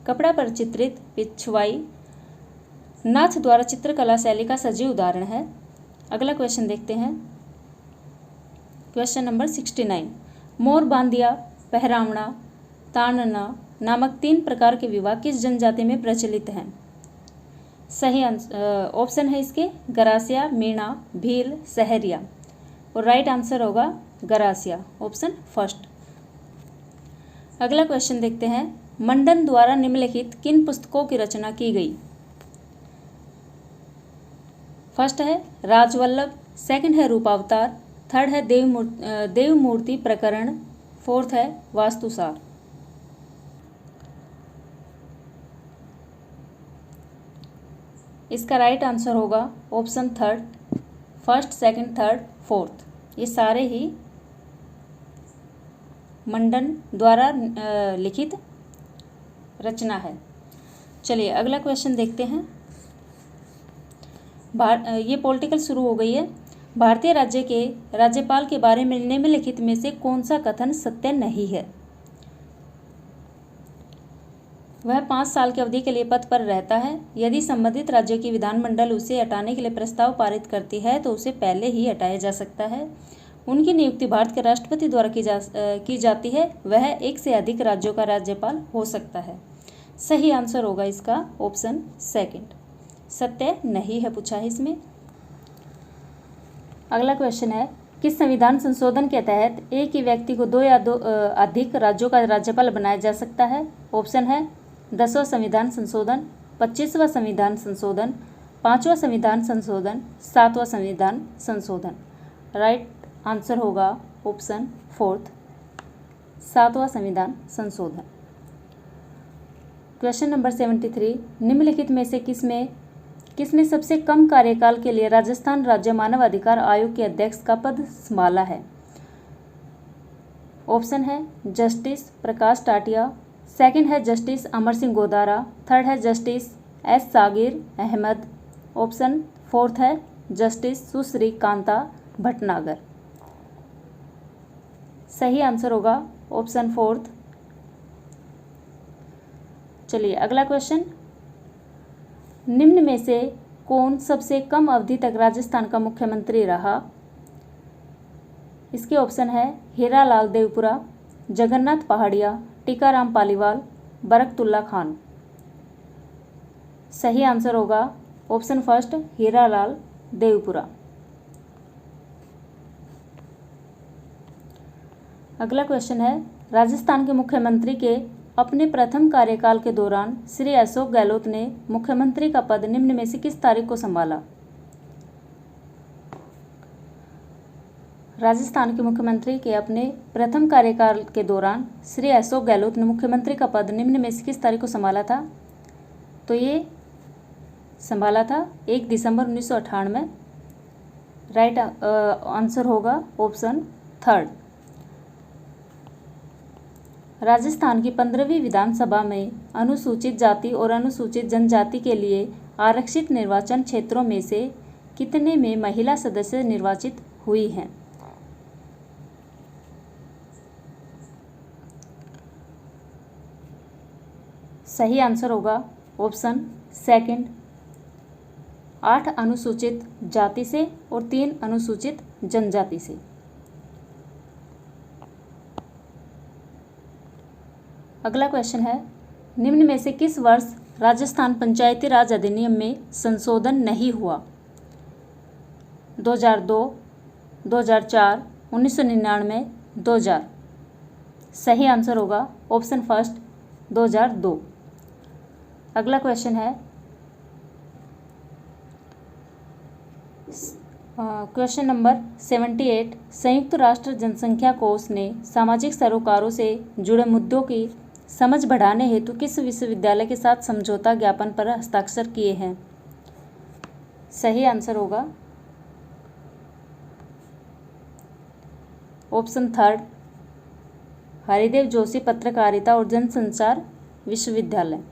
कपड़ा पर चित्रित पिछवाई नाथ द्वारा चित्रकला शैली का सजीव उदाहरण है। अगला क्वेश्चन देखते हैं। क्वेश्चन नंबर 69 मोर बांधिया, पहरावना, तानना नामक 3 प्रकार के विवाह किस जनजाति में प्रचलित हैं? सही ऑप्शन है इसके गरासिया, मीणा, भील, सहरिया। और राइट आंसर होगा गरासिया, ऑप्शन फर्स्ट। अगला क्वेश्चन देखते हैं। मंडन द्वारा निम्नलिखित किन पुस्तकों की रचना की गई? फर्स्ट है राजवल्लभ, सेकंड है रूपावतार, थर्ड है देवमूर्ति प्रकरण, फोर्थ है वास्तुसार। इसका राइट आंसर होगा option third first, second, third, fourth. ये सारे ही मंडन द्वारा लिखित रचना है। चलिए अगला क्वेश्चन देखते हैं। ये पॉलिटिकल शुरू हो गई है। भारतीय राज्य के राज्यपाल के बारे में निम्नलिखित में से कौन सा कथन सत्य नहीं है? वह 5 साल की अवधि के लिए पद पर रहता है। यदि संबंधित राज्य की विधानमंडल उसे हटाने के लिए प्रस्ताव पारित करती है तो उसे पहले ही हटाया जा सकता है। उनकी नियुक्ति भारत के राष्ट्रपति द्वारा की जाती है, वह एक से अधिक राज्यों का राज्यपाल हो सकता है। सही आंसर होगा इसका ऑप्शन सेकंड, सत्य नहीं है पूछा है इसमें। अगला क्वेश्चन है, किस संविधान संशोधन के तहत एक ही व्यक्ति को दो या अधिक राज्यों का राज्यपाल बनाया जा सकता है? ऑप्शन है 10वां संविधान संशोधन, 25वां संविधान संशोधन, 5वां संविधान संशोधन, 7वां संविधान संशोधन। राइट आंसर होगा ऑप्शन फोर्थ, 7वां संविधान संशोधन। क्वेश्चन नंबर 73, निम्नलिखित में से किसने सबसे कम कार्यकाल के लिए राजस्थान राज्य मानव अधिकार आयोग के अध्यक्ष का पद संभाला है? ऑप्शन है जस्टिस प्रकाश टाटिया, सेकंड है जस्टिस अमर सिंह गोदारा, थर्ड है justice S सागिर Ahmad, option fourth है जस्टिस सुश्री कांता भटनागर। सही आंसर होगा ऑप्शन फोर्थ। चलिए अगला क्वेश्चन, निम्न में से कौन सबसे कम अवधि तक राजस्थान का मुख्यमंत्री रहा? इसके ऑप्शन है हीरालाल देवपुरा, जगन्नाथ पहाड़िया, टीकाराम पालीवाल, बरकतुल्ला खान। सही आंसर होगा ऑप्शन फर्स्ट, हीरालाल देवपुरा। अगला क्वेश्चन है, राजस्थान के मुख्यमंत्री के अपने प्रथम कार्यकाल के दौरान श्री अशोक गहलोत ने मुख्यमंत्री का पद निम्न में से किस तारीख को संभाला? राजस्थान के मुख्यमंत्री के अपने प्रथम कार्यकाल के दौरान श्री अशोक गहलोत ने मुख्यमंत्री का पद निम्न में से किस तारीख को संभाला था? तो ये संभाला था 1 दिसंबर 1998। राइट आंसर होगा ऑप्शन थर्ड। राजस्थान की 15वीं विधानसभा में अनुसूचित जाति और अनुसूचित जनजाति के लिए आरक्षित निर्वाचन क्षेत्रों में से कितने में महिला सदस्य निर्वाचित हुई हैं? सही आंसर होगा ऑप्शन सेकंड, 8 अनुसूचित जाति से और 3 अनुसूचित जनजाति से। अगला क्वेश्चन है, निम्न में से किस वर्ष राजस्थान पंचायती राज अधिनियम में संशोधन नहीं हुआ? 2002, 2004, 1999, 2000। सही आंसर होगा ऑप्शन फर्स्ट, 2002। अगला क्वेश्चन है, क्वेश्चन नंबर 78, संयुक्त राष्ट्र जनसंख्या कोष ने सामाजिक सरोकारों से जुड़े मुद्दों की समझ बढ़ाने हेतु किस विश्वविद्यालय के साथ समझौता ज्ञापन पर हस्ताक्षर किए हैं? सही आंसर होगा ऑप्शन थर्ड, हरिदेव जोशी पत्रकारिता और जनसंचार विश्वविद्यालय।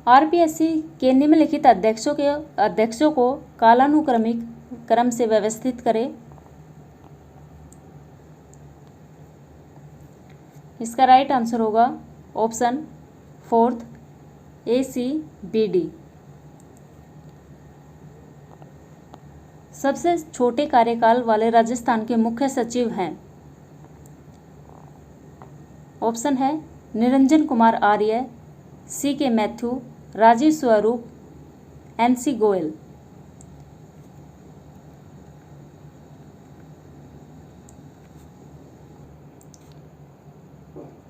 आरपीएससी के निम्नलिखित अध्यक्षों को कालानुक्रमिक क्रम से व्यवस्थित करें। इसका राइट आंसर होगा ऑप्शन फोर्थ, ACBD। सबसे छोटे कार्यकाल वाले राजस्थान के मुख्य सचिव हैं? ऑप्शन है निरंजन कुमार आर्य, CK मैथ्यू, राजीव स्वरूप, NC गोयल।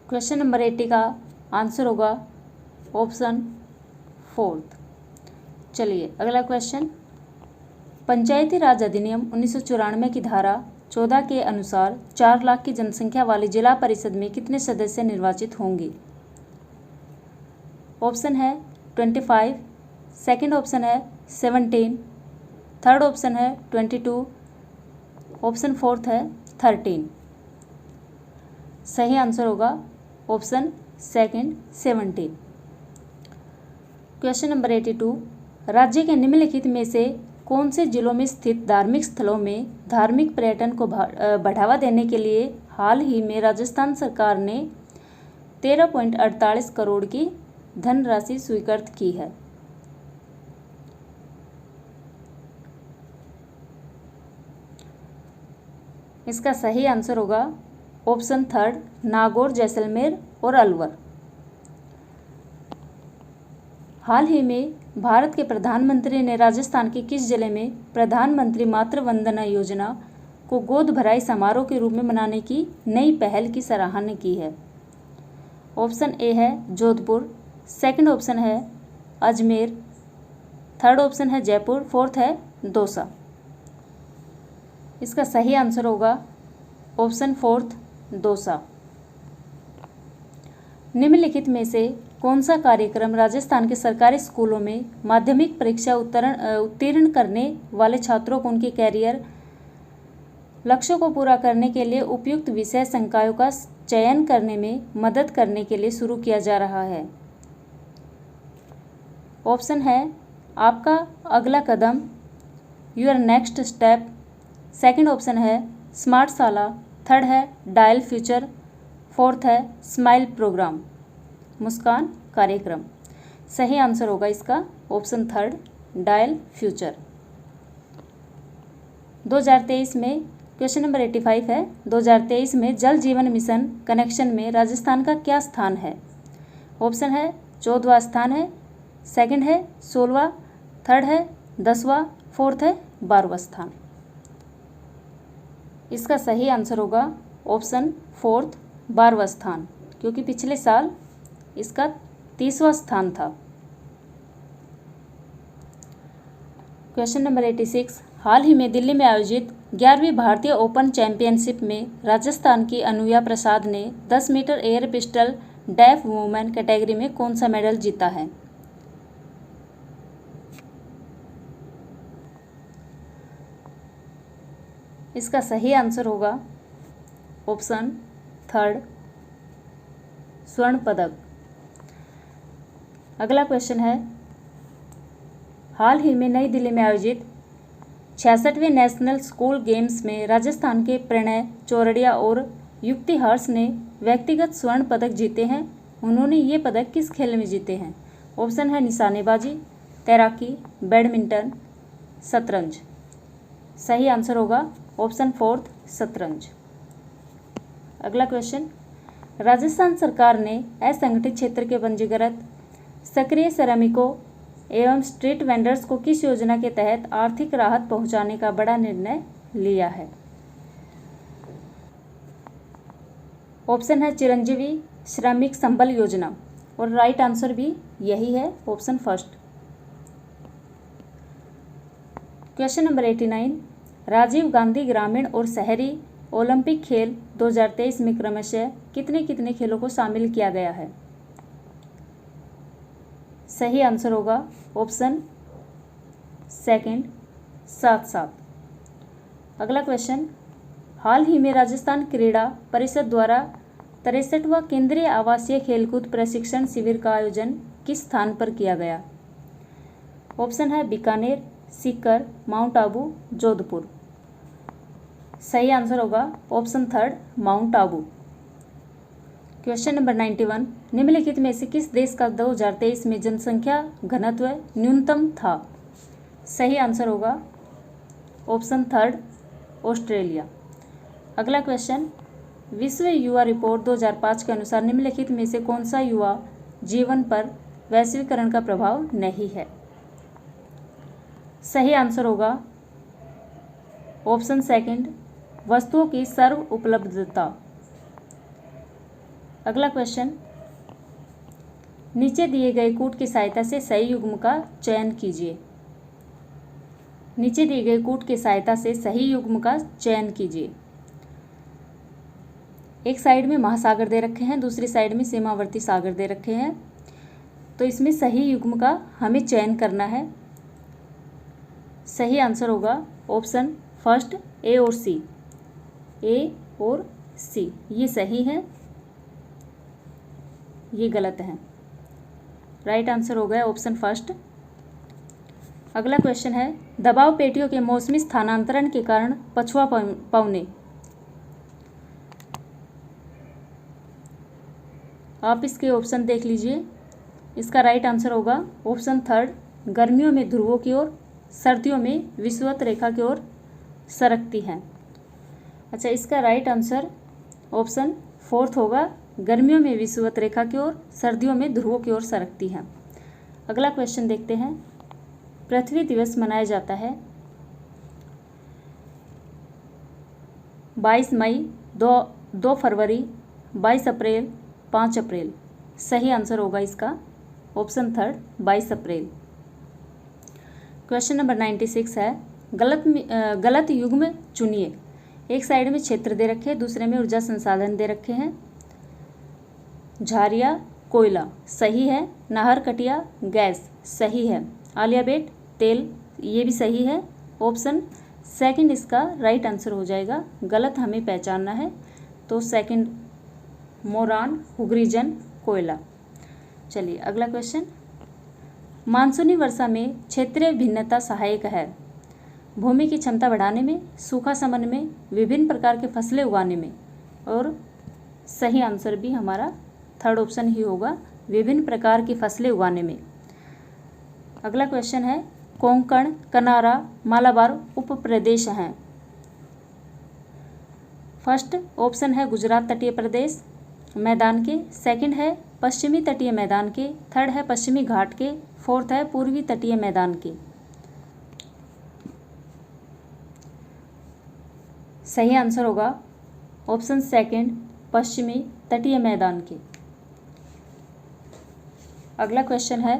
क्वेश्चन नंबर 80 का आंसर होगा ऑप्शन फोर्थ। चलिए अगला क्वेश्चन, पंचायती राज अधिनियम 1994 की धारा 14 के अनुसार 4 लाख की जनसंख्या वाली जिला परिषद में कितने सदस्य निर्वाचित होंगे? ऑप्शन है 25, सेकंड ऑप्शन है 17, थर्ड ऑप्शन है 22, ऑप्शन फोर्थ है 13। सही आंसर होगा ऑप्शन सेकंड 17। क्वेश्चन नंबर 82, राज्य के निम्नलिखित में से कौन से जिलों में स्थित धार्मिक स्थलों में धार्मिक पर्यटन को बढ़ावा देने के लिए हाल ही में राजस्थान सरकार ने 13.48 करोड़ की धनराशि स्वीकृत की है? इसका सही आंसर होगा ऑप्शन थर्ड, नागौर, जैसलमेर और अलवर। हाल ही में भारत के प्रधानमंत्री ने राजस्थान के किस जिले में प्रधानमंत्री मातृ वंदना योजना को गोद भराई समारोह के रूप में मनाने की नई पहल की सराहना की है? ऑप्शन ए है जोधपुर, सेकंड ऑप्शन है अजमेर, थर्ड ऑप्शन है जयपुर, फोर्थ है दौसा। इसका सही आंसर होगा ऑप्शन फोर्थ, दौसा। निम्नलिखित में से कौन सा कार्यक्रम राजस्थान के सरकारी स्कूलों में माध्यमिक परीक्षा उत्तीर्ण करने वाले छात्रों को उनके कैरियर लक्ष्यों को पूरा करने के लिए उपयुक्त विषय संकायों का चयन करने में मदद करने के लिए शुरू किया जा रहा है? ऑप्शन है आपका अगला कदम, your next step, second option है स्मार्ट शाला, थर्ड है डायल फ्यूचर, फोर्थ है स्माइल प्रोग्राम, मुस्कान कार्यक्रम। सही आंसर होगा इसका ऑप्शन थर्ड, डायल फ्यूचर। 2023 में क्वेश्चन नंबर 85 है, 2023 में जल जीवन मिशन कनेक्शन में राजस्थान का क्या स्थान है? ऑप्शन है 14वां स्थान है, सेकंड है 16वां, थर्ड है 10वां, फोर्थ है 12वां स्थान। इसका सही आंसर होगा ऑप्शन फोर्थ, 12वां स्थान, क्योंकि पिछले साल इसका 30वां स्थान था। क्वेश्चन नंबर 86, हाल ही में दिल्ली में आयोजित 11वीं भारतीय ओपन चैंपियनशिप में राजस्थान की अनुया प्रसाद ने 10 metre air pistol deaf women category में कौन सा मेडल जीता है? इसका सही आंसर होगा ऑप्शन थर्ड, स्वर्ण पदक। अगला क्वेश्चन है, हाल ही में नई दिल्ली में आयोजित 66वें नेशनल स्कूल गेम्स में राजस्थान के प्रणय चौरड़िया और युक्ति हर्ष ने व्यक्तिगत स्वर्ण पदक जीते हैं। उन्होंने ये पदक किस खेल में जीते हैं? ऑप्शन है निशानेबाजी, तैराकी, बैडमिंटन, शतरंज। सही आंसर होगा ऑप्शन फोर्थ, शतरंज। अगला क्वेश्चन, राजस्थान सरकार ने असंगठित क्षेत्र के पंजीकृत सक्रिय श्रमिकों एवं स्ट्रीट वेंडर्स को किस योजना के तहत आर्थिक राहत पहुंचाने का बड़ा निर्णय लिया है? ऑप्शन है चिरंजीवी श्रमिक संबल योजना, और राइट आंसर भी यही है, option first. Question number 89, Rajiv Gandhi ग्रामीण और शहरी ओलंपिक खेल 2023 में क्रमशः कितने कितने खेलों को शामिल किया गया है? सही आंसर होगा ऑप्शन सेकंड, 7-7। अगला क्वेश्चन, हाल ही में राजस्थान क्रीड़ा परिषद द्वारा 63वां केंद्रीय आवासीय खेलकूद प्रशिक्षण शिविर का आयोजन किस स्थान पर किया गया? ऑप्शन है बीकानेर, सीकर, माउंट आबू, जोधपुर। सही आंसर होगा option third, mount Abu. Question number 91, निम्नलिखित में से किस देश का 2023 में जनसंख्या घनत्व न्यूनतम था? सही आंसर होगा ऑप्शन थर्ड, ऑस्ट्रेलिया। अगला क्वेश्चन, विश्व युवा रिपोर्ट 2005 के अनुसार निम्नलिखित में से कौन सा युवा जीवन पर वैश्वीकरण का प्रभाव नहीं है? सही आंसर होगा ऑप्शन सेकंड, वस्तुओं की सर्व उपलब्धता। अगला क्वेश्चन, नीचे दिए गए कूट की सहायता से सही युग्म का चयन कीजिए। नीचे दिए गए कूट की सहायता से सही युग्म का चयन कीजिए। एक साइड में महासागर दे रखे हैं, दूसरी साइड में सीमावर्ती सागर दे रखे हैं, तो इसमें सही युग्म का हमें चयन करना है। सही आंसर होगा ऑप्शन फर्स्ट, ए और सी। ए और सी ये सही है, ये गलत है। राइट आंसर हो गया ऑप्शन फर्स्ट। अगला क्वेश्चन है, दबाव पेटियों के मौसमी स्थानांतरण के कारण पछुआ पौने। आप इसके ऑप्शन देख लीजिए। इसका राइट आंसर होगा ऑप्शन थर्ड, गर्मियों में ध्रुवों की ओर, सर्दियों में विषुवत रेखा की ओर सरकती हैं। अच्छा, इसका राइट आंसर ऑप्शन 4 होगा। गर्मियों में विषुवत रेखा की ओर, सर्दियों में ध्रुवों की ओर सरकती है। अगला क्वेश्चन देखते हैं। पृथ्वी दिवस मनाया जाता है 22 मई, 2 फरवरी, 22 अप्रैल, 5 अप्रैल। सही आंसर होगा इसका ऑप्शन 3 22 अप्रैल। क्वेश्चन नंबर 96 है, गलत युग्म चुनिए। एक साइड में क्षेत्र दे रखे हैं, दूसरे में ऊर्जा संसाधन दे रखे हैं। झारिया कोयला सही है। नाहर कटिया गैस सही है। आलिया बेट तेल ये भी सही है। ऑप्शन सेकंड इसका राइट आंसर हो जाएगा। गलत हमें पहचानना है तो सेकंड मोरान हुगरीजन कोयला। चलिए अगला क्वेश्चन। मानसूनी वर्षा में क्षेत्रीय भिन्नता सहायक है। भूमि की क्षमता बढ़ाने में, सूखा शमन में, विभिन्न प्रकार के फसलें उगाने में। और सही आंसर भी हमारा थर्ड ऑप्शन ही होगा, विभिन्न प्रकार की फसलें उगाने में। अगला क्वेश्चन है, कोंकण, कनारा, मालाबार उप प्रदेश हैं। फर्स्ट ऑप्शन है गुजरात तटीय प्रदेश मैदान के, सेकंड है पश्चिमी तटीय मैदान के, थर्ड है पश्चिमी घाट के, फोर्थ है पूर्वी तटीय मैदान के। सही आंसर होगा ऑप्शन सेकंड पश्चिमी तटीय मैदान के। अगला क्वेश्चन है,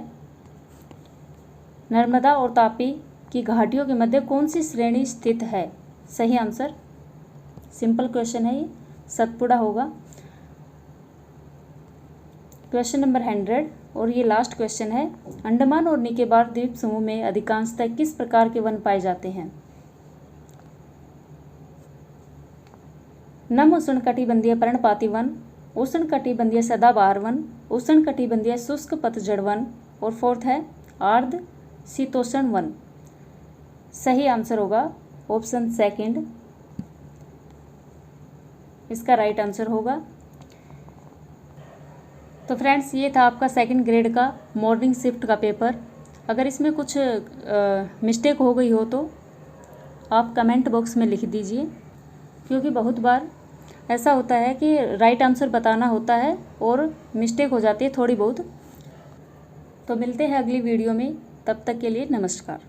नर्मदा और तापी की घाटियों के मध्य कौन सी श्रेणी स्थित है। सही आंसर, सिंपल क्वेश्चन है ये, सतपुड़ा होगा। क्वेश्चन नंबर 100 और ये लास्ट क्वेश्चन है, अंडमान और निकोबार द्वीप समूह में अधिकांशतः किस प्रकार के वन पाए जाते हैं। नम उष्णकटिबंधीय पर्णपाती वन, उष्णकटिबंधीय सदाबहार वन, उष्णकटिबंधीय शुष्क पतझड़ वन, और फोर्थ है आर्द्र शीतोष्ण वन। सही आंसर होगा ऑप्शन सेकंड, इसका राइट आंसर होगा। तो फ्रेंड्स ये था आपका सेकंड ग्रेड का मॉर्निंग शिफ्ट का पेपर। अगर इसमें कुछ मिस्टेक हो गई हो तो आप कमेंट बॉक्स में लिख दीजिए, क्योंकि बहुत बार ऐसा होता है कि राइट आंसर बताना होता है और मिस्टेक हो जाती है थोड़ी बहुत। तो मिलते हैं अगली वीडियो में, तब तक के लिए नमस्कार।